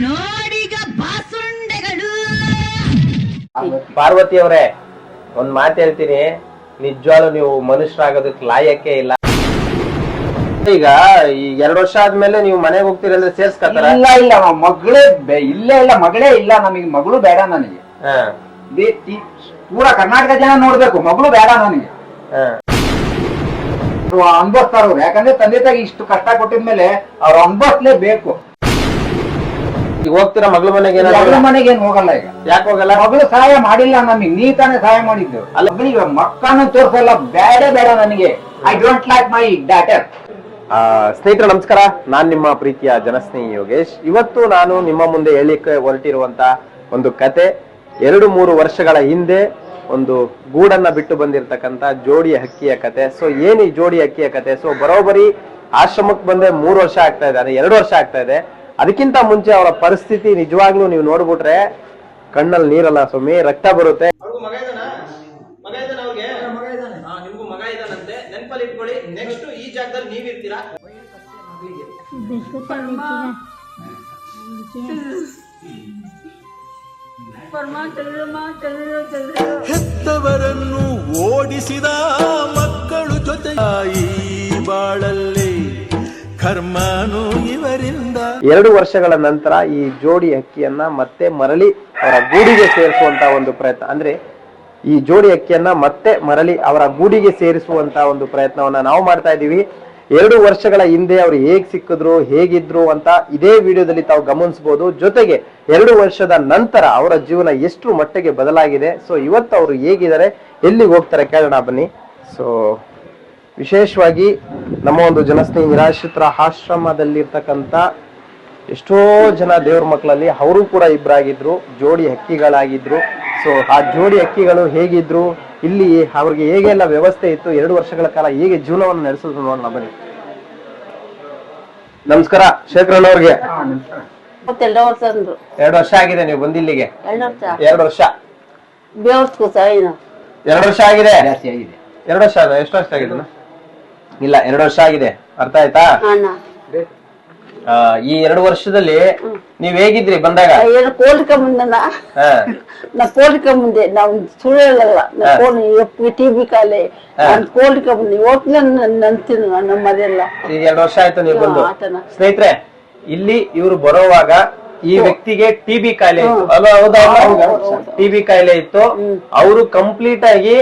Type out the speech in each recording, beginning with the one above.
ನೋಡಿಗ ಬಾಸುಂಡೆಗಳು. ಪಾರ್ವತಿ ಅವರೇ, ಒಂದ್ ಮಾತು ಹೇಳ್ತೀನಿ, ನಿಜವಾಗ್ಲೂ ನೀವು ಮನುಷ್ಯರಾಗೋದಕ್ಕೆ ಲಾಯಕ್ಕೆ ಇಲ್ಲ. ಈಗ ಈ 2 ವರ್ಷ ಆದ್ಮೇಲೆ ನೀವು ಮನೆಗೆ ಹೋಗ್ತೀರಿ ಅಂದ್ರೆ ಸೇರ್ಸ್ಕತ್ತಾರ? ಇಲ್ಲ ಇಲ್ಲ, ಮಗಳೇ ಇಲ್ಲೇ ಇಲ್ಲ, ಮಗಳೇ ಇಲ್ಲ ನಮಗೆ, ಮಗಳು ಬೇಡ ನನಗೆ. ಪೂರಾ ಕರ್ನಾಟಕ ಜನ ನೋಡ್ಬೇಕು, ಮಗಳು ಬೇಡ ನನಗೆ. ಅನ್ಭವಿಸ್ತಾರ ಅವ್ರು, ಯಾಕಂದ್ರೆ ತಂದೆ ತಾಯಿ ಇಷ್ಟು ಕಷ್ಟ ಕೊಟ್ಟಿದ್ಮೇಲೆ ಅವ್ರು ಅನ್ಭವಿಸ್ಲೇಬೇಕು. ಈಗ ಹೋಗ್ತೀರಾ ಮಗಳ ಮನೆಗೆ? ಮಗಳ ಮನೆಗೆ ಏನ್ ಹೋಗಲ್ಲ. ಈಗ ಯಾಕೆ ಹೋಗಲ್ಲ? ಮಗಳು ಸಹಾಯ ಮಾಡಿಲ್ಲ ನಮಗೆ, ನೀ ತಾನೇ ಸಹಾಯ ಮಾಡಿದ್ದು. ಮಗಳಿಗೆ ಮಕ್ಕಳನ್ನು ತೋರ್ಸಲ್ಲ, ಬೇಡ ಬೇಡ ನನಗೆ. I don't like my daughter. ಸ್ನೇಹಿತರೆ ನಮಸ್ಕಾರ, ನಾನ್ ನಿಮ್ಮ ಪ್ರೀತಿಯ ಜನಸ್ನೇಹಿ ಯೋಗೇಶ್. ಇವತ್ತು ನಾನು ನಿಮ್ಮ ಮುಂದೆ ಹೇಳಿಕ್ಕೆ ಹೊರಟಿರುವಂತ ಒಂದು ಕತೆ 2-3 ವರ್ಷಗಳ ಹಿಂದೆ ಒಂದು ಗೂಡನ್ನ ಬಿಟ್ಟು ಬಂದಿರತಕ್ಕಂತ ಜೋಡಿ ಹಕ್ಕಿಯ ಕತೆ. ಸೊ ಏನ್ ಈ ಜೋಡಿ ಹಕ್ಕಿಯ ಕತೆ? ಸೊ ಬರೋಬ್ಬರಿ ಆಶ್ರಮಕ್ಕೆ ಬಂದೆ 3 ವರ್ಷ ಆಗ್ತಾ ಇದೆ, 2 ವರ್ಷ ಆಗ್ತಾ ಇದೆ. ಅದಕ್ಕಿಂತ ಮುಂಚೆ ಅವರ ಪರಿಸ್ಥಿತಿ ನಿಜವಾಗ್ಲೂ ನೀವು ನೋಡ್ಬಿಟ್ರೆ ಕಣ್ಣಲ್ಲಿ ನೀರಲ್ಲ ಸ್ವಾಮಿ, ರಕ್ತ ಬರುತ್ತೆ. ನಿಮ್ಗೂ ಮಗ ಇದಾನಂತೆ, ನೆನಪಲ್ಲಿ ಇಟ್ಕೊಳ್ಳಿ. ನೆಕ್ಸ್ಟ್ ಈ ಜಾಗದಲ್ಲಿ ನೀವಿರ್ತೀರಾ. ಹೆತ್ತವರನ್ನು ಓಡಿಸಿದ ಮಕ್ಕಳು ಜೊತೆ ಈ ಬಾಳಲ್ಲಿ ಕರ್ಮನು ಇವರಿಂದ. 2 ವರ್ಷಗಳ ನಂತರ ಈ ಜೋಡಿ ಹಕ್ಕಿಯನ್ನ ಮತ್ತೆ ಮರಳಿ ಅವರ ಗೂಡಿಗೆ ಸೇರಿಸುವಂತ ಒಂದು ಪ್ರಯತ್ನ, ಅಂದ್ರೆ ಈ ಜೋಡಿ ಹಕ್ಕಿಯನ್ನ ಮತ್ತೆ ಮರಳಿ ಅವರ ಗೂಡಿಗೆ ಸೇರಿಸುವಂತ ಒಂದು ಪ್ರಯತ್ನವನ್ನ ನಾವು ಮಾಡ್ತಾ ಇದೀವಿ. 2 ವರ್ಷಗಳ ಹಿಂದೆ ಅವ್ರು ಹೇಗ್ ಸಿಕ್ಕಿದ್ರು, ಹೇಗಿದ್ರು ಅಂತ ಇದೇ ವಿಡಿಯೋದಲ್ಲಿ ತಾವು ಗಮನಿಸಬಹುದು. ಜೊತೆಗೆ 2 ವರ್ಷದ ನಂತರ ಅವರ ಜೀವನ ಎಷ್ಟು ಮಟ್ಟಿಗೆ ಬದಲಾಗಿದೆ. ಸೊ ಇವತ್ತು ಅವರು ಹೇಗಿದ್ದಾರೆ, ಎಲ್ಲಿಗೆ ಹೋಗ್ತಾರೆ ಕೇಳೋಣ ಬನ್ನಿ. ಸೊ ವಿಶೇಷವಾಗಿ ನಮ್ಮ ಒಂದು ಜನಸ್ನೇಹಿ ನಿರಾಶ್ರಿತರ ಆಶ್ರಮದಲ್ಲಿರ್ತಕ್ಕಂಥ ಎಷ್ಟೋ ಜನ ದೇವ್ರ ಮಕ್ಕಳಲ್ಲಿ ಅವರು ಕೂಡ ಇಬ್ಬರಾಗಿದ್ರು, ಜೋಡಿ ಹಕ್ಕಿಗಳಾಗಿದ್ರು. ಸೊ ಆ ಜೋಡಿ ಹಕ್ಕಿಗಳು ಹೇಗಿದ್ರು, ಇಲ್ಲಿ ಅವ್ರಿಗೆ ಹೇಗೆಲ್ಲ ವ್ಯವಸ್ಥೆ ಇತ್ತು, 2 ವರ್ಷಗಳ ಕಾಲ ಹೇಗೆ ಜೀವನವನ್ನು ನಡೆಸಿದ್ರು ನೋಡೋಣ ಬನ್ನಿ. ನಮಸ್ಕಾರ ಶೇಖರಣ್ಣ ಅವ್ರಿಗೆ. 2 ವರ್ಷ ಆಗಿದೆ ನೀವು ಬಂದಿಲ್ಲಿಗೆ? 2 ವರ್ಷ. 2 ವರ್ಷ ಆಗಿದೆ. 2 ವರ್ಷ ಆಗಿದೆ. ಎಷ್ಟು ವರ್ಷ ಆಗಿದೆ? ಇಲ್ಲ, 2 ವರ್ಷ ಆಗಿದೆ. ಅರ್ಥ ಆಯ್ತಾ? ಈ 2 ವರ್ಷದಲ್ಲಿ ನೀವ್ ಹೇಗಿದ್ರಿ ಬಂದಾಗ? ಮುಂದೆ ನಾವು ಸುಳ್ಳು ಟಿವಿ ಕಾಲೆ ಮುಂದೆ ನಂತೀನಿ ನಮ್ಮದೆಲ್ಲ. ಈಗ 2 ವರ್ಷ ಆಯ್ತು ನೀವು ಬಂದು. ಸ್ನೇಹಿತರೆ, ಇಲ್ಲಿ ಇವ್ರು ಬರೋವಾಗ ಈ ವ್ಯಕ್ತಿಗೆ ಟಿಬಿ ಕಾಯಿಲೆ ಇತ್ತು. ಹೌದಾ? ಟಿಬಿ ಕಾಯಿಲೆ ಇತ್ತು. ಅವರು ಕಂಪ್ಲೀಟ್ ಆಗಿ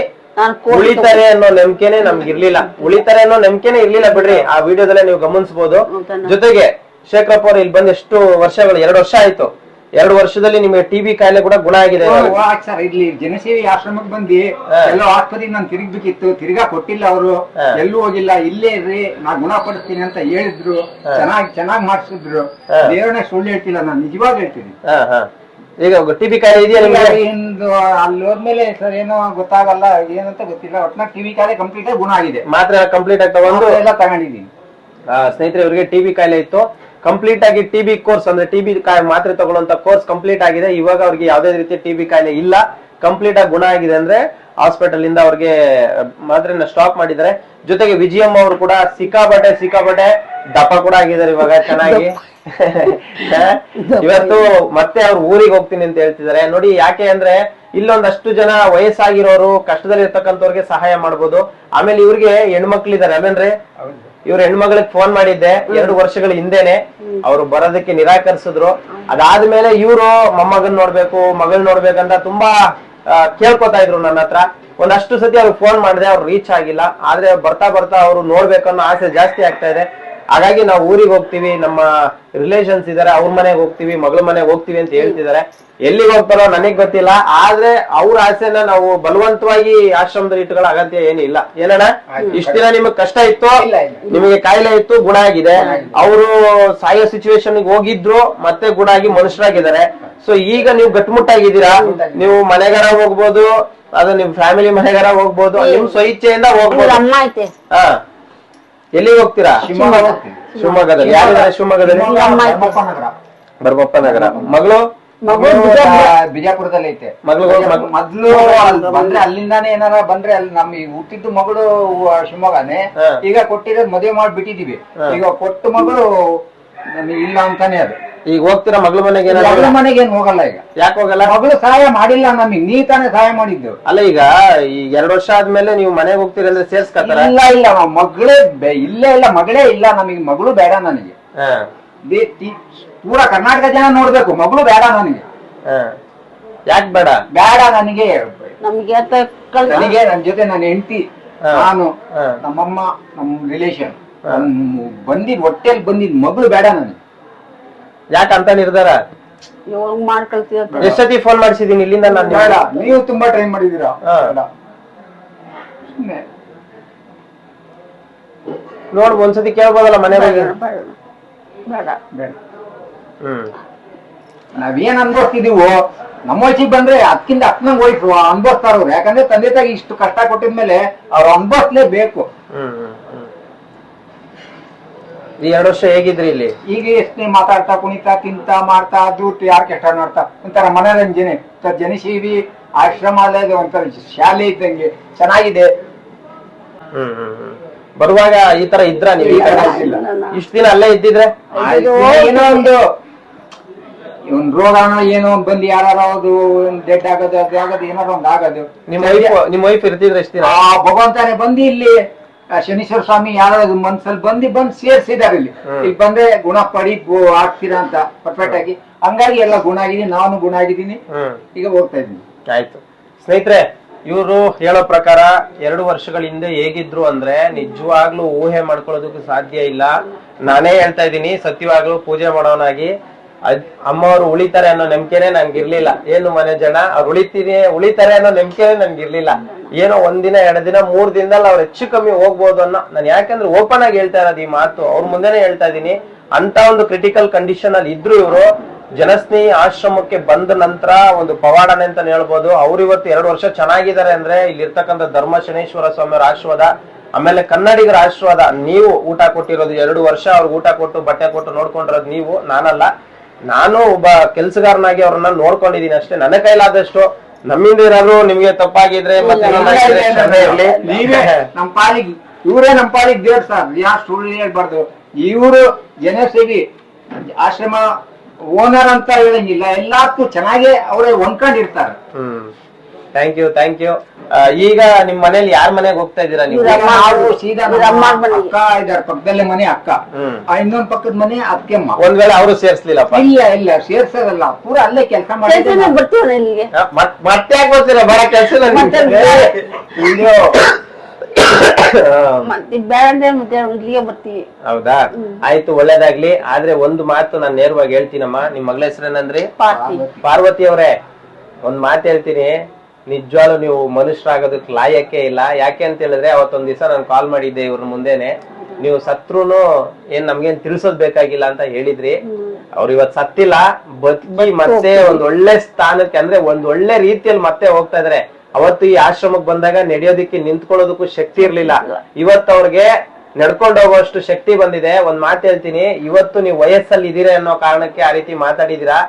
ಉಳಿತಾರೆ ಅನ್ನೋ ನಂಬಿಕೆನೆ ನಮ್ಗೆ ಇರ್ಲಿಲ್ಲ. ಉಳಿತಾರೆ ಅನ್ನೋ ನಂಬಿಕೆನೆ ಇರ್ಲಿಲ್ಲ ಬಿಡ್ರಿ, ಆ ವಿಡಿಯೋದಲ್ಲೇ ನೀವು ಗಮನಿಸಬಹುದು. ಜೊತೆಗೆ ಶೇಖರಪ್ಪ ಅವ್ರು ಇಲ್ಲಿ ಬಂದ್ ಎಷ್ಟು ವರ್ಷಗಳು? 2 ವರ್ಷ ಆಯ್ತು. 2 ವರ್ಷದಲ್ಲಿ ನಿಮಗೆ ಟಿಬಿ ಕಾಯಿಲೆ ಕೂಡ ಗುಣ ಆಗಿದೆ. ಸರ್ ಇಲ್ಲಿ ಜನಸೇವಿ ಆಶ್ರಮಕ್ಕೆ ಬಂದಿ ಎಲ್ಲೋ ಆಸ್ಪತ್ರೆಗೆ ನಾನು ತಿರುಗ್ಬೇಕಿತ್ತು, ತಿರ್ಗಾ ಕೊಟ್ಟಿಲ್ಲ ಅವರು, ಎಲ್ಲೂ ಹೋಗಿಲ್ಲ, ಇಲ್ಲೇ ಇರ್ರಿ ನಾ ಗುಣಪಡಿಸ್ತೀನಿ ಅಂತ ಹೇಳಿದ್ರು. ಚೆನ್ನಾಗಿ ಮಾಡಿಸಿದ್ರು. ದೇವರನ್ನ ಸುಳ್ಳು ಹೇಳ್ತಿಲ್ಲ, ನಾನು ನಿಜವಾಗ ಹೇಳ್ತೀನಿ. ಈಗ ಟಿಬಿ ಕಾಯಿಲೆ ಇದೆಯಾ ನಿಮ್ಗೆ? ಅಲ್ಲಿ ಹೋದ್ಮೇಲೆ ಸರ್ ಏನೋ ಗೊತ್ತಾಗಲ್ಲ, ಏನಂತ ಗೊತ್ತಿಲ್ಲ. ಒಟ್ನಾಗ ಟಿಬಿ ಕಾಯಿಲೆ ಕಂಪ್ಲೀಟ್ ಆಗಿ ಗುಣ ಆಗಿದೆ. ಮಾತ್ರ ಕಂಪ್ಲೀಟ್ ಆಗಿ ತಗೊಂಡು ಎಲ್ಲ ತಗೊಂಡಿದ್ದೀನಿ. ಸ್ನೇಹಿತರೆ, ಇವರಿಗೆ ಟಿಬಿ ಕಾಯಿಲೆ ಇತ್ತು. ಕಂಪ್ಲೀಟ್ ಆಗಿ ಟಿಬಿ ಕೋರ್ಸ್, ಅಂದ್ರೆ ಟಿಬಿ ಮಾತ್ರೆ ತಗೊಳ್ಳುವಂತ ಕೋರ್ಸ್ ಕಂಪ್ಲೀಟ್ ಆಗಿದೆ. ಇವಾಗ ಅವ್ರಿಗೆ ಯಾವ್ದೇ ರೀತಿ ಟಿಬಿ ಕಾಯಿಲೆ ಇಲ್ಲ, ಕಂಪ್ಲೀಟ್ ಆಗಿ ಗುಣ ಆಗಿದೆ. ಅಂದ್ರೆ ಹಾಸ್ಪಿಟಲ್ ಇಂದ ಅವ್ರಿಗೆ ಮಾತ್ರೆನ ಸ್ಟಾಪ್ ಮಾಡಿದ್ದಾರೆ. ಜೊತೆಗೆ ವಿಜಯಮ್ಮ ಅವರು ಕೂಡ ಸಿಕ್ಕಾಪಟ್ಟೆ ದಪ್ಪ ಕೂಡ ಆಗಿದ್ದಾರೆ ಇವಾಗ ಚೆನ್ನಾಗಿ. ಇವತ್ತು ಮತ್ತೆ ಅವ್ರು ಊರಿಗೆ ಹೋಗ್ತೀನಿ ಅಂತ ಹೇಳ್ತಿದ್ದಾರೆ. ನೋಡಿ ಯಾಕೆ ಅಂದ್ರೆ ಇಲ್ಲೊಂದಷ್ಟು ಜನ ವಯಸ್ಸಾಗಿರೋರು, ಕಷ್ಟದಲ್ಲಿ ಇರ್ತಕ್ಕಂಥವ್ರಿಗೆ ಸಹಾಯ ಮಾಡ್ಬೋದು. ಆಮೇಲೆ ಇವ್ರಿಗೆ ಹೆಣ್ಮಕ್ಳಿದ್ದಾರೆ ಅಲ್ವೇನ್ರಿ? ಇವ್ರ ಹೆಣ್ಮಗಳಿಗೆ ಫೋನ್ ಮಾಡಿದ್ದೆ 2 ವರ್ಷಗಳ ಹಿಂದೆನೆ. ಅವ್ರು ಬರೋದಕ್ಕೆ ನಿರಾಕರಿಸಿದ್ರು. ಅದಾದ್ಮೇಲೆ ಇವ್ರು ಮೊಮ್ಮಗನ್ ನೋಡ್ಬೇಕು, ಮಗಳ್ ನೋಡ್ಬೇಕಂತ ತುಂಬಾ ಕೇಳ್ಕೊತಾ ಇದ್ರು ನನ್ನ ಹತ್ರ. ಒಂದಷ್ಟು ಸತಿ ಅವ್ರಿಗೆ ಫೋನ್ ಮಾಡಿದೆ, ಅವ್ರು ರೀಚ್ ಆಗಿಲ್ಲ. ಆದ್ರೆ ಬರ್ತಾ ಅವ್ರು ನೋಡ್ಬೇಕನ್ನೋ ಆಸೆ ಜಾಸ್ತಿ ಆಗ್ತಾ ಇದೆ. ಹಾಗಾಗಿ ನಾವು ಊರಿಗೆ ಹೋಗ್ತೀವಿ, ನಮ್ಮ ರಿಲೇಷನ್ಸ್ ಇದಾರೆ, ಅವ್ರ ಮನೆಗೆ ಹೋಗ್ತೀವಿ, ಮಗಳ ಮನೆಗೆ ಹೋಗ್ತೀವಿ ಅಂತ ಹೇಳ್ತಿದ್ದಾರೆ. ಎಲ್ಲಿಗೆ ಹೋಗ್ತಾರೋ ನನಗ್ ಗೊತ್ತಿಲ್ಲ. ಆದ್ರೆ ಅವ್ರ ಆಸೆನ ನಾವು ಬಲವಂತವಾಗಿ ಆಶ್ರಮದಲ್ಲಿ ಇಟ್ಟುಗಳ ಅಗತ್ಯ ಏನಿಲ್ಲ. ಏನಣ್ಣ, ಇಷ್ಟ ದಿನ ನಿಮಗ್ ಕಷ್ಟ ಇತ್ತು, ನಿಮಗೆ ಕಾಯಿಲೆ ಇತ್ತು, ಗುಣ ಆಗಿದೆ. ಅವರು ಸಾಯೋ ಸಿಚುವೇಶನ್ ಹೋಗಿದ್ರು, ಮತ್ತೆ ಗುಣ ಆಗಿ ಮನುಷ್ಯರಾಗಿದ್ದಾರೆ. ಸೊ ಈಗ ನೀವು ಗಟ್ಟುಮುಟ್ಟಾಗಿದ್ದೀರಾ, ನೀವು ಮನೆಗಾರ ಹೋಗ್ಬೋದು, ಅದು ನಿಮ್ ಫ್ಯಾಮಿಲಿ ಮನೆಗಾರ ಹೋಗ್ಬೋದು, ನಿಮ್ ಸ್ವಇಚ್ಛೆಯಿಂದ ಹೋಗ್ಬೋದು. ಹಾ, ಎಲ್ಲಿಗೆ ಹೋಗ್ತೀರಾ? ಶಿವಮೊಗ್ಗದಲ್ಲಿ. ಯಾರಿದ್ದಾರೆ ಶಿವಮೊಗ್ಗದಲ್ಲಿ? ಬರಬಪ್ಪ ನಗರ. ಮಗಳು ಬಿಜಾಪುರದಲ್ಲಿ ಐತೆ. ಮೊದ್ಲು ಬಂದ್ರೆ ಅಲ್ಲಿಂದಾನೆ ಏನಾರ ಬಂದ್ರೆ ಅಲ್ಲಿ ನಮ್ ಹುಟ್ಟಿದ್ದು ಮಗಳು ಶಿವಮೊಗ್ಗನೇ. ಈಗ ಕೊಟ್ಟಿರೋದು ಮದುವೆ ಮಾಡ್ಬಿಟ್ಟಿದೀವಿ. ಈಗ ಕೊಟ್ಟು ಮಗಳು ಇಲ್ಲ ಅಂತಾನೆ ಅದು. ಈಗ ಹೋಗ್ತೀರಾ ಮಗಳ ಮನೆಗೆ? ಮಗಳ ಮನೆಗೆ ಏನ್ ಹೋಗಲ್ಲ ಈಗ. ಯಾಕೆ ಹೋಗಲ್ಲ? ಮಗಳು ಸಹಾಯ ಮಾಡಿಲ್ಲ ನಮಗೆ, ನೀ ತಾನೇ ಸಹಾಯ ಮಾಡಿದ್ದು. ಅಲ್ಲ ಈಗ 2 ವರ್ಷ ಆದ್ಮೇಲೆ ನೀವು ಮನೆಗೆ ಹೋಗ್ತೀರಿ ಅಂದ್ರೆ ಸೇರ್ಸ್ಕತ್ತಾರ? ಇಲ್ಲ ಇಲ್ಲ, ಮಗಳೇ ಇಲ್ಲೇ ಇಲ್ಲ, ಮಗಳೇ ಇಲ್ಲ ನಮಗೆ, ಮಗಳು ಬೇಡ ನನಗೆ. ಪೂರಾ ಕರ್ನಾಟಕ ಜನ ನೋಡ್ಬೇಕು, ಮಗಳು ಬೇಡ ನನಗೆ. ಯಾಕೆ ಬೇಡ? ಬೇಡ ನನಗೆ. ನಮ್ಗೆ ನನಗೆ ನನ್ ಜೊತೆ ನನ್ನ ಹೆಂಡತಿ, ನಾನು, ನಮ್ಮಮ್ಮ, ನಮ್ ರಿಲೇಷನ್ ಬಂದಿದ್ ಹೊಟ್ಟೆಲ್ ಬಂದಿದ್ ಮಗಳು ಬೇಡ ನನಗೆ. ಯಾಕಂತ ನಿರ್ಧಾರ? ಮಾಡ್ಕೊಳ್ತೀವಿ. ಎಷ್ಟೊತ್ತಿ ಫೋನ್ ಮಾಡಿಸಿದೀನಿ ಇಲ್ಲಿಂದ ನಾನು? ಬೇಡ, ನೀವು ತುಂಬಾ ಟ್ರೈ ಮಾಡಿದೀರಾ. ನೋಡ್ ಒಂದ್ಸತಿ ಕೇಳ್ಬೋದಲ್ಲ ಮನೆ ಬಗ್ಗೆ? ಬೇಡ. ನಾವೇನ್ ಅನ್ಭವಿಸ್ತಿದೀವೋ ನಮ್ಮ ವಯಸ್ಸಿಗೆ ಬಂದ್ರೆ ಅದಕ್ಕಿಂತ ಹತ್ನಂಗ್ ವಯಸ್ಸು ಅನ್ಭವಿಸ್ತಾರ. ಯಾಕಂದ್ರೆ ತಂದೆ ತಾಯಿ ಇಷ್ಟು ಕಷ್ಟ ಕೊಟ್ಟಿದ್ಮೇಲೆ ಅವ್ರು ಅನ್ಭವಿಸ್ಲೇಬೇಕು. ಈ 2 ವರ್ಷ ಹೇಗಿದ್ರಿ ಇಲ್ಲಿ? ಈಗ ಎಷ್ಟೇ ಮಾತಾಡ್ತಾ ಕುಣಿತಾ ತಿಂತಾ ಮಾಡ್ತಾ ದುಡ್ಡು ಯಾರು ಕೆಟ್ಟ ನೋಡ್ತಾ ಒಂಥರ ಮನರಂಜನೆ. ಜನಸೇವಿ ಆಶ್ರಮ ಅಲ್ಲದೆ ಒಂಥರ ಶಾಲೆ ಇದ್ದಂಗೆ ಚೆನ್ನಾಗಿದೆ. ಬರುವಾಗ ಈ ತರ ಇದ್ರ ನೀವು? ಇಷ್ಟ ದಿನ ಅಲ್ಲೇ ಇದ್ದಿದ್ರೆ ಏನೋ ಒಂದು ರೋಗನೋ ಏನೋ ಬಂದು ಯಾರು ಡೆಡ್ ಆಗೋದು ಅದು ಆಗೋದು ಏನಾರು ಒಂದ್ ಆಗೋದು. ನಿಮ್ ವೈಫ್ ಇರ್ತಿದ್ರೆ ಇಷ್ಟ ದಿನ? ಭಗವಂತನೇ ಬಂದು ಇಲ್ಲಿ ಶನೀಶ್ವರ ಸ್ವಾಮಿ ಯಾರು ಮನ್ಸಲ್ಲಿ ಬಂದು ಸೇರ್ಸಿದಾರೆ. ಇಲ್ಲಿ ಬಂದ್ರೆ ಗುಣ ಪಡಿ ಆಗ್ತೀರಾ ಅಂತ ಪರ್ಫೆಕ್ಟ್ ಆಗಿ. ಹಂಗಾಗಿ ಎಲ್ಲ ಗುಣ ಆಗಿದೀನಿ, ನಾನು ಗುಣ ಆಗಿದ್ದೀನಿ, ಈಗ ಹೋಗ್ತಾ ಇದ್ದೀನಿ. ಆಯ್ತು ಸ್ನೇಹಿತರೆ, ಇವರು ಹೇಳೋ ಪ್ರಕಾರ 2 ವರ್ಷಗಳ ಹಿಂದೆ ಹೇಗಿದ್ರು ಅಂದ್ರೆ ನಿಜವಾಗ್ಲೂ ಊಹೆ ಮಾಡ್ಕೊಳ್ಳೋದಕ್ಕೂ ಸಾಧ್ಯ ಇಲ್ಲ. ನಾನೇ ಹೇಳ್ತಾ ಇದ್ದೀನಿ, ಸತ್ಯವಾಗ್ಲೂ ಪೂಜೆ ಮಾಡೋನಾಗಿ ಅಮ್ಮವ್ರು ಉಳಿತಾರೆ ಅನ್ನೋ ನಂಬಿಕೆನೆ ನಂಗಿರ್ಲಿಲ್ಲ. ಏನು ಮನೆ ಜನ ಅವ್ರು ಉಳಿತಾರೆ ಅನ್ನೋ ನಂಬಿಕೆನೆ ನಂಗಿರ್ಲಿಲ್ಲ. ಏನೋ 1 ದಿನ 2 ದಿನ 3 ದಿನದಲ್ಲಿ ಅವ್ರು ಹೆಚ್ಚು ಕಮ್ಮಿ ಹೋಗ್ಬೋದು ಅನ್ನೋ. ನಾನು ಯಾಕಂದ್ರೆ ಓಪನ್ ಆಗಿ ಹೇಳ್ತಾ ಇರೋದು ಈ ಮಾತು, ಅವ್ರ ಮುಂದೆನೆ ಹೇಳ್ತಾ ಇದ್ದೀನಿ. ಅಂತ ಒಂದು ಕ್ರಿಟಿಕಲ್ ಕಂಡೀಷನ್ ಅಲ್ಲಿ ಇದ್ರು ಇವರು ಜನಸ್ನೇಹಿ ಆಶ್ರಮಕ್ಕೆ ಬಂದ ನಂತರ ಒಂದು ಪವಾಡನೆ ಅಂತ ಹೇಳ್ಬೋದು. ಅವ್ರು ಇವತ್ತು 2 ವರ್ಷ ಚೆನ್ನಾಗಿದ್ದಾರೆ ಅಂದ್ರೆ ಇಲ್ಲಿ ಇರ್ತಕ್ಕಂಥ ಧರ್ಮ ಶನೇಶ್ವರ ಸ್ವಾಮಿಯವರ ಆಶೀರ್ವಾದ, ಆಮೇಲೆ ಕನ್ನಡಿಗರ ಆಶೀರ್ವಾದ. ನೀವು ಊಟ ಕೊಟ್ಟಿರೋದು 2 ವರ್ಷ, ಅವ್ರಿಗೆ ಊಟ ಕೊಟ್ಟು ಬಟ್ಟೆ ಕೊಟ್ಟು ನೋಡ್ಕೊಂಡಿರೋದು ನೀವು, ನಾನಲ್ಲ. ನಾನು ಒಬ್ಬ ಕೆಲ್ಸಗಾರನಾಗಿ ಅವ್ರನ್ನ ನೋಡ್ಕೊಂಡಿದೀನಿ ಅಷ್ಟೇ. ನನ್ನ ಕೈಲಾದಷ್ಟು. ನಮ್ಮಿಂದ ಇರೋರು ನಿಮ್ಗೆ ತಪ್ಪಾಗಿದ್ರೆ ಮತ್ತೆ ನೀವೇ ನಮ್ ಪಾಲಿಗೆ, ಇವರೇ ನಮ್ ಪಾಲಿಗೆ ದೇವ್ರ ಸರ್. ಯಾ ಸುಳ್ಳು ಹೇಳ್ಬಾರ್ದು. ಇವರು ಜನಸೇವಿ ಆಶ್ರಮ ಓನರ್ ಅಂತ ಹೇಳಂಗಿಲ್ಲ, ಎಲ್ಲಕ್ಕೂ ಚೆನ್ನಾಗಿ ಅವರೇ ಹೊಂದ್ಕೊಂಡಿರ್ತಾರೆ. Thank you. ಈಗ ನಿಮ್ ಮನೇಲಿ ಯಾರ ಮನೆಗೆ ಹೋಗ್ತಾ ಇದ್ದೀರಾ ನೀವು? ನಾವು ಸೀದಾ ಅಕ್ಕ ಇದಾರೆ, ಪಕ್ಕದಲ್ಲೇ ಮನೆ ಅಕ್ಕ, ಇನ್ನೊಂದ್ ಪಕ್ಕದ ಮನೆ ಅತ್ತೆಮ್ಮ. ಒಂದ್ ವೇಳೆ ಅವರು ಸೇರ್ಸ್ಲಿಲ್ಲಪ್ಪ? ಇಲ್ಲ ಸೇರ್ಸೋದಲ್ಲ, ಪೂರಾ ಅಲ್ಲೇ ಕೆಲಸ ಮಾಡಿ ಬರ್ತೀವಿ ಇಲ್ಲಿಗೆ. ಮತ್ತೆ ಯಾಕೆ ಬರ್ತೀರಾ? ಬರ ಕೆಲಸ ಇಲ್ಲಿಗೆ ಬರ್ತೀವಿ. ಹೌದಾ? ಆಯ್ತು, ಒಳ್ಳೇದಾಗ್ಲಿ. ಆದ್ರೆ ಒಂದು ಮಾತು ನಾನು ನೇರವಾಗಿ ಹೇಳ್ತೀನಮ್ಮ. ನಿಮ್ ಮಗಳ ಹೆಸರೇನಂದ್ರಿ? ಪಾರ್ವತಿ ಅವರೇ, ಒಂದ್ ಮಾತು ಹೇಳ್ತೀನಿ. ನಿಜವಾಗ್ಲೂ ನೀವು ಮನುಷ್ಯರಾಗೋದಕ್ಕೆ ಲಾಯಕ್ಕೆ ಇಲ್ಲ. ಯಾಕೆ ಅಂತ ಹೇಳಿದ್ರೆ ಅವತ್ತೊಂದ್ ದಿವಸ ನಾನು ಕಾಲ್ ಮಾಡಿದ್ದೆ ಇವ್ರ ಮುಂದೆನೆ. ನೀವು ಸತ್ರುನು ಏನ್ ನಮ್ಗೇನ್ ತಿಳಿಸೋದ್ ಬೇಕಾಗಿಲ್ಲ ಅಂತ ಹೇಳಿದ್ರಿ. ಅವ್ರು ಇವತ್ ಸತ್ತಿಲ್ಲ, ಬದುಕಿ ಮತ್ತೆ ಒಂದ್ ಒಳ್ಳೆ ಸ್ಥಾನಕ್ಕೆ, ಅಂದ್ರೆ ಒಂದ್ ಒಳ್ಳೆ ರೀತಿಯಲ್ಲಿ ಮತ್ತೆ ಹೋಗ್ತಾ ಇದಾರೆ. ಅವತ್ತು ಈ ಆಶ್ರಮಕ್ಕೆ ಬಂದಾಗ ನಡೆಯೋದಿಕ್ಕೆ ನಿಂತ್ಕೊಳ್ಳೋದಕ್ಕೂ ಶಕ್ತಿ ಇರ್ಲಿಲ್ಲ. ಇವತ್ತು ಅವ್ರಿಗೆ ನಡ್ಕೊಂಡು ಹೋಗುವಷ್ಟು ಶಕ್ತಿ ಬಂದಿದೆ. ಒಂದ್ ಮಾತು ಹೇಳ್ತೀನಿ, ಇವತ್ತು ನೀವು ವಯಸ್ಸಲ್ಲಿ ಇದೀರಾ ಅನ್ನೋ ಕಾರಣಕ್ಕೆ ಆ ರೀತಿ ಮಾತಾಡಿದೀರಾ.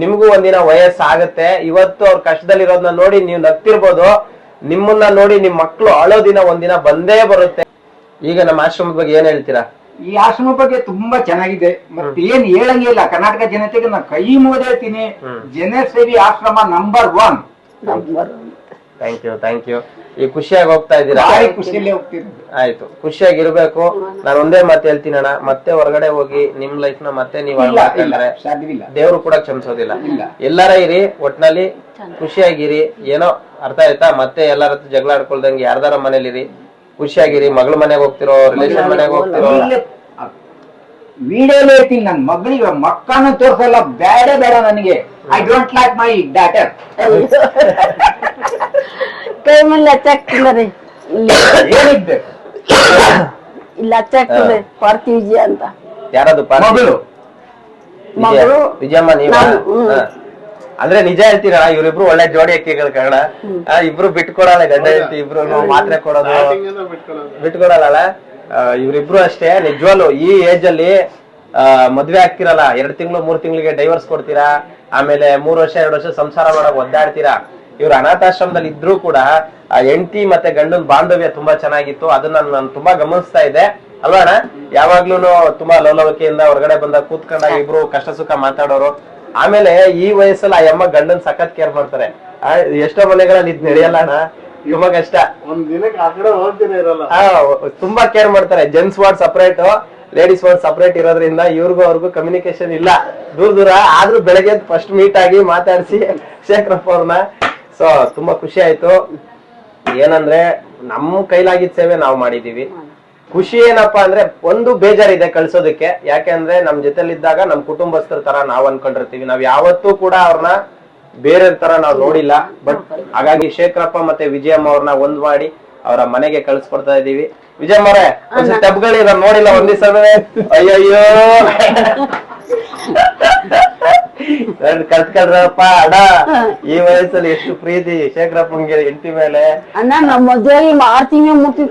ನಿಮ್ಗೂ ಒಂದಿನ ವಯಸ್ಸಾಗತ್ತೆ. ಇವತ್ತು ಅವ್ರ ಕಷ್ಟದಲ್ಲಿರೋದನ್ನ ನೋಡಿ ನೀವು ನಗ್ತಿರ್ಬೋದು, ನಿಮ್ಮನ್ನ ನೋಡಿ ನಿಮ್ ಮಕ್ಳು ಅಳೋ ದಿನ ಒಂದಿನ ಬಂದೇ ಬರುತ್ತೆ. ಈಗ ನಮ್ಮ ಆಶ್ರಮದ ಬಗ್ಗೆ ಏನ್ ಹೇಳ್ತೀರಾ? ಈ ಆಶ್ರಮ ಬಗ್ಗೆ ತುಂಬಾ ಚೆನ್ನಾಗಿದೆ. ಮತ್ತೆ ಏನ್ ಹೇಳಂಗೇ ಇಲ್ಲ. ಕರ್ನಾಟಕ ಜನತೆಗೆ ನಾನು ಕೈ ಮುಗಿದು ಹೇಳ್ತೀನಿ, ಜನಸೇವಿ ಆಶ್ರಮ ನಂಬರ್ 1. Thank you. ಈ ಖುಷಿಯಾಗಿ ಹೋಗ್ತಾ ಇದ್ದೀರಾ? ಖುಷಿಯಲ್ಲೇ ಹೋಗ್ತೀನಿ. ಆಯ್ತು, ಖುಷಿಯಾಗಿರ್ಬೇಕು. ನಾನು ಒಂದೇ ಮಾತು ಹೇಳ್ತೀನಿ ಅಣ್ಣ, ಮತ್ತೆ ಹೊರಗಡೆ ಹೋಗಿ ನಿಮ್ ಲೈಫ್ ನ ಮತ್ತೆ ನೀವ್ ದೇವ್ರು ಕೂಡ ಕ್ಷಮಿಸೋದಿಲ್ಲ. ಎಲ್ಲಾರ ಇರಿ, ಒಟ್ನಲ್ಲಿ ಖುಷಿಯಾಗಿರಿ. ಏನೋ ಅರ್ಥ ಆಯ್ತಾ? ಮತ್ತೆ ಎಲ್ಲಾರ ಹತ್ರ ಜಗಳ ಆಡ್ಕೊಳ್ದಂಗೆ ಯಾರ್ದಾರ ಮನೇಲಿರಿ, ಖುಷಿಯಾಗಿರಿ. ಮಗಳ ಮನೆಗೆ ಹೋಗ್ತಿರೋ, ರಿಲೇಷನ್ ಮನೆಗೆ ಹೋಗ್ತಿರೋ, ವಿಡಿಯೋಲಿ ಹೇಳ್ತೀನಿ. ನನ್ ಮಗಳಿಗೆ ಮಕ್ಕಳನ್ನ ತೋರ್ಸಲ್ಲ, ಬೇಡ ನನಗೆ. I don't like my daughter. ಕೈ ಮೇಲೆ ಹಚ್ಚಾಕ್ತಿದ್ದಾರೆ ಏನಿದ್ದೆ ಇಲ್ಲ, ಹಚ್ಚಾಕ್ತಿದ್ದಾರೆ ಪಾರ್ಥಿ ವಿಜಯ ಅಂತ. ಯಾರದು? ಮಗಳು ವಿಜಯಮ್ಮ ನೀವ? ಅಂದ್ರೆ ನಿಜ ಹೇಳ್ತೀರಾ? ಇವ್ರಿಬ್ರು ಒಳ್ಳೆ ಜೋಡಿ ಅಕ್ಕಿಗಳ ಕಾರಣ. ಇಬ್ರು ಬಿಟ್ಕೊಡಲ್ಲ, ಗಂಡ ಹೆಂಡತಿ ಇಬ್ರು ಮಾತ್ರೆ ಕೊಡೋದು ಬಿಟ್ಕೊಡಲ್ಲ. ಇವ್ರಿಬ್ರು ಅಷ್ಟೇ. ನಿಜವಾಗ್ಲು ಈ ಏಜ್ ಅಲ್ಲಿ ಮದ್ವೆ ಆಗ್ತಿರಲ್ಲ, 2 ತಿಂಗಳು 3 ತಿಂಗಳಿಗೆ ಡೈವರ್ಸ್ ಕೊಡ್ತೀರಾ, ಆಮೇಲೆ 3 ವರ್ಷ 2 ವರ್ಷ ಸಂಸಾರ ಮಾಡಕ್ ಒದ್ದಾಡ್ತೀರಾ. ಇವ್ರು ಅನಾಥಾಶ್ರಮದಲ್ಲಿ ಇದ್ರು ಕೂಡ ಆ ಹೆಂಡತಿ ಮತ್ತೆ ಗಂಡನ ಬಾಂಧವ್ಯ ತುಂಬಾ ಚೆನ್ನಾಗಿತ್ತು. ಅದನ್ನ ನಾನು ತುಂಬಾ ಗಮನಿಸ್ತಾ ಇದ್ದೆ. ಅಲ್ವಾ ಅಣ್ಣ? ಯಾವಾಗ್ಲೂನು ತುಂಬಾ ಲವಲವಿಕೆಯಿಂದ ಹೊರಗಡೆ ಬಂದಾಗ ಕೂತ್ಕೊಂಡಾಗ ಇಬ್ರು ಕಷ್ಟ ಸುಖ ಮಾತಾಡೋರು. ಆಮೇಲೆ ಈ ವಯಸ್ಸಲ್ಲಿ ಆ ಅಮ್ಮ ಗಂಡನ್ ಸಖತ್ ಕೇರ್ ಮಾಡ್ತಾರೆ. ಎಷ್ಟೋ ಮನೆಗಳಲ್ಲಿ ಇದ್ ನಡೆಯಲ್ಲ ಅಣ್ಣ, ತುಂಬಾ ಕಷ್ಟ. ಒಂದ್ ದಿನಕ್ಕೆ ಆ ಕಡೆ ಹೋಗ್ತೀನಿ ಇರಲ್ಲ. ತುಂಬಾ ಕೇರ್ ಮಾಡ್ತಾರೆ. Gents ward separate, ladies ward separate ಇರೋದ್ರಿಂದ ಇವ್ರಿಗೂ ಅವ್ರಿಗೂ ಕಮ್ಯುನಿಕೇಶನ್ ಇಲ್ಲ, ದೂರ ಆದ್ರೂ ಬೆಳಗ್ಗೆ ಫಸ್ಟ್ ಮೀಟ್ ಆಗಿ ಮಾತಾಡಿಸಿ ಶೇಖರಪ್ಪ ಅವ್ರನ್ನ. ಸೊ ತುಂಬಾ ಖುಷಿ ಆಯ್ತು. ಏನಂದ್ರೆ ನಮ್ಮ ಕೈಲಾಗಿದ್ದ ಸೇವೆ ನಾವು ಮಾಡಿದೀವಿ. ಖುಷಿ ಏನಪ್ಪಾ ಅಂದ್ರೆ ಒಂದು ಬೇಜಾರಿದೆ ಕಳ್ಸೋದಕ್ಕೆ. ಯಾಕೆಂದ್ರೆ ನಮ್ ಜೊತೆಲಿದ್ದಾಗ ನಮ್ ಕುಟುಂಬಸ್ಥರ ತರ ನಾವ್ ಅನ್ಕೊಂಡಿರ್ತೀವಿ. ನಾವ್ ಯಾವತ್ತೂ ಕೂಡ ಅವ್ರನ್ನ ಬೇರೆ ತರ ನಾವ್ ನೋಡಿಲ್ಲ. ಬಟ್ ಹಾಗಾಗಿ ಶೇಖರಪ್ಪ ಮತ್ತೆ ವಿಜಯಮ್ಮ ಅವ್ರನ್ನ ಒಂದ್ ಮಾಡಿ ಅವರ ಮನೆಗೆ ಕಳ್ಸ್ಕೊಡ್ತಾ ಇದೀವಿ. ವಿಜಯಮ್ಮ ಅವರೇ ಒಂದ್ಸಲ ಟಬ್ಗಳಿರ ನೋಡಿಲ್ಲ ಒಂದ್ ದಿವಸ. ಅಯ್ಯಯ್ಯೋ ಕಳ್ಸ್ಕೊಳ್ರಪ್ಪ ಅಣ್ಣ. ಈ ವಯಸ್ಸಲ್ಲಿ ಎಷ್ಟು ಪ್ರೀತಿ ಶೇಖರಪ್ಪಂಗೆ ಹೆಂಡತಿ ಮೇಲೆ. ಅಣ್ಣ ನಮ್ಮ ಮದ್ವೆ 6 ತಿಂಗಳು ಮುಟ್ಟಿ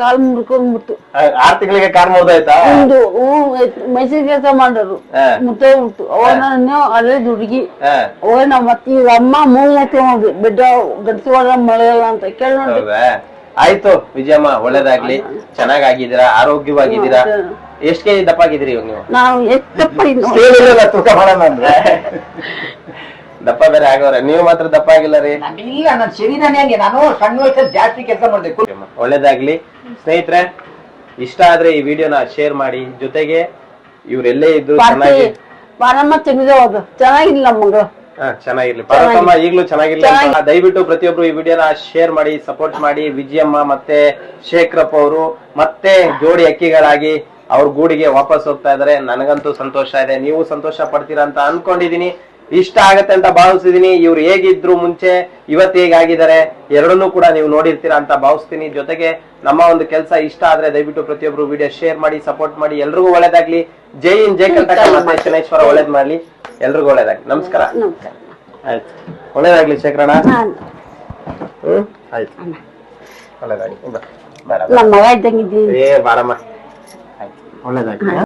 ಕಾಲ್ ಮುರ್ಕೊಂಡ್ಬಿಟ್ಟು 6 ತಿಂಗಳಿಗೆ ಕಾರ್ ಮುಗ್ದೋಯ್ತಾ? ಒಂದು ಮೈಸೂರು ಕೆಲಸ ಮಾಡೋರು ಮುಟ್ಟೋಗ್ಬಿಟ್ಟು ಅವಾಗ ನಾನು ಅದೇ ಹುಡುಗಿ. ಅವಾಗ ನಮ್ಮ ಅಮ್ಮ ಮೂವತ್ತು ಬೆಡ್ಡ ಗಡ್ಸುವಾಗ ಮಳೆಯಲ್ಲ ಅಂತ ಕೇಳ. ಆಯ್ತು ವಿಜಯಮ್ಮ, ಒಳ್ಳೇದಾಗ್ಲಿ. ಚೆನ್ನಾಗಿದ್ದೀರಾ, ಆರೋಗ್ಯವಾಗಿದ್ದೀರಾ. ಎಷ್ಟ್ ಕೆಜಿ ದಪ್ಪ ಆಗಿದ್ದೀರಿ ಇವಾಗ ನೀವು? ನಾವು ಎಷ್ಟು ತೂಕ ಮಾಡೋಣ ಅಂದ್ರೆ ದಪ್ಪ ಬೇರೆ ಆಗವ್ರೆ. ನೀವು ಮಾತ್ರ ದಪ್ಪ ಆಗಿಲ್ಲ ರೀ. ಇಲ್ಲ, ನನ್ನ ಶರೀರನೇ ಹಂಗೆ. ನಾನು ಸಣ್ಣ ವಯಸ್ಸಲ್ಲಿ ಜಾಸ್ತಿ ಕೆಲಸ ಮಾಡ್ಬೇಕು. ಒಳ್ಳೇದಾಗ್ಲಿ. ಸ್ನೇಹಿತರೆ, ಇಷ್ಟ ಆದ್ರೆ ಈ ವಿಡಿಯೋನ ಶೇರ್ ಮಾಡಿ. ಜೊತೆಗೆ ಇವ್ರೆಲ್ಲೇ ಇದ್ರು ಚೆನ್ನಾಗಿ ಪಾರಮ್ಮ ತೆಗೆದು ಚೆನ್ನಾಗಿಲ್ಲ ಮಗಳು. ಚೆನ್ನಾಗಿರ್ಲಿ. ಪಾರ್ವತಮ್ಮ ಈಗ್ಲೂ ಚೆನ್ನಾಗಿರ್ಲಿ. ದಯವಿಟ್ಟು ಪ್ರತಿಯೊಬ್ರು ಈ ವಿಡಿಯೋನ ಶೇರ್ ಮಾಡಿ, ಸಪೋರ್ಟ್ ಮಾಡಿ. ವಿಜಯಮ್ಮ ಮತ್ತೆ ಶೇಖರಪ್ಪ ಅವರು ಮತ್ತೆ ಜೋಡಿ ಅಕ್ಕಿಗಳಾಗಿ ಅವ್ರ ಗೂಡಿಗೆ ವಾಪಸ್ ಹೋಗ್ತಾ ಇದಾರೆ. ನನಗಂತೂ ಸಂತೋಷ ಇದೆ, ನೀವು ಸಂತೋಷ ಪಡ್ತೀರಾ ಅಂತ ಅನ್ಕೊಂಡಿದೀನಿ. ಇಷ್ಟ ಆಗತ್ತೆ ಅಂತ ಭಾವಿಸ್ತಿದೀನಿ. ಇವ್ರು ಹೇಗಿದ್ರು ಮುಂಚೆ, ಇವತ್ತು ಹೇಗಾಗಿದ್ದಾರೆ ಎರಡನ್ನೂ ಕೂಡ ನೀವು ನೋಡಿರ್ತೀರಾ ಅಂತ ಭಾವಿಸ್ತೀನಿ. ಜೊತೆಗೆ ನಮ್ಮ ಒಂದು ಕೆಲಸ ಇಷ್ಟ ಆದ್ರೆ ದಯವಿಟ್ಟು ಪ್ರತಿಯೊಬ್ರು ವಿಡಿಯೋ ಶೇರ್ ಮಾಡಿ, ಸಪೋರ್ಟ್ ಮಾಡಿ. ಎಲ್ರಿಗೂ ಒಳ್ಳೇದಾಗ್ಲಿ. ಜೈ ಹಿಂದ್, ಜೈ ಕರ್ನಾಟಕ. ಮತ್ತೆ ಶನೇಶ್ವರ ಒಳ್ಳೇದ್ ಮಾಡ್ಲಿ. ಎಲ್ರಿಗೂ ಒಳ್ಳೇದಾಗ್ಲಿ. ನಮಸ್ಕಾರ. ಆಯ್ತು, ಒಳ್ಳೇದಾಗ್ಲಿ ಶೇಖರಣ್ಣ. ಆಯ್ತು, ಒಳ್ಳೇದಾಗ್ಲಿ. ನಮ್ಮ ಮಗ ಇದ್ದಂಗಿದ್ದೀನಿ. ಬಾರಮ್ಮ. ಆಯ್ತು, ಒಳ್ಳೇದಾಗ್ಲಿ.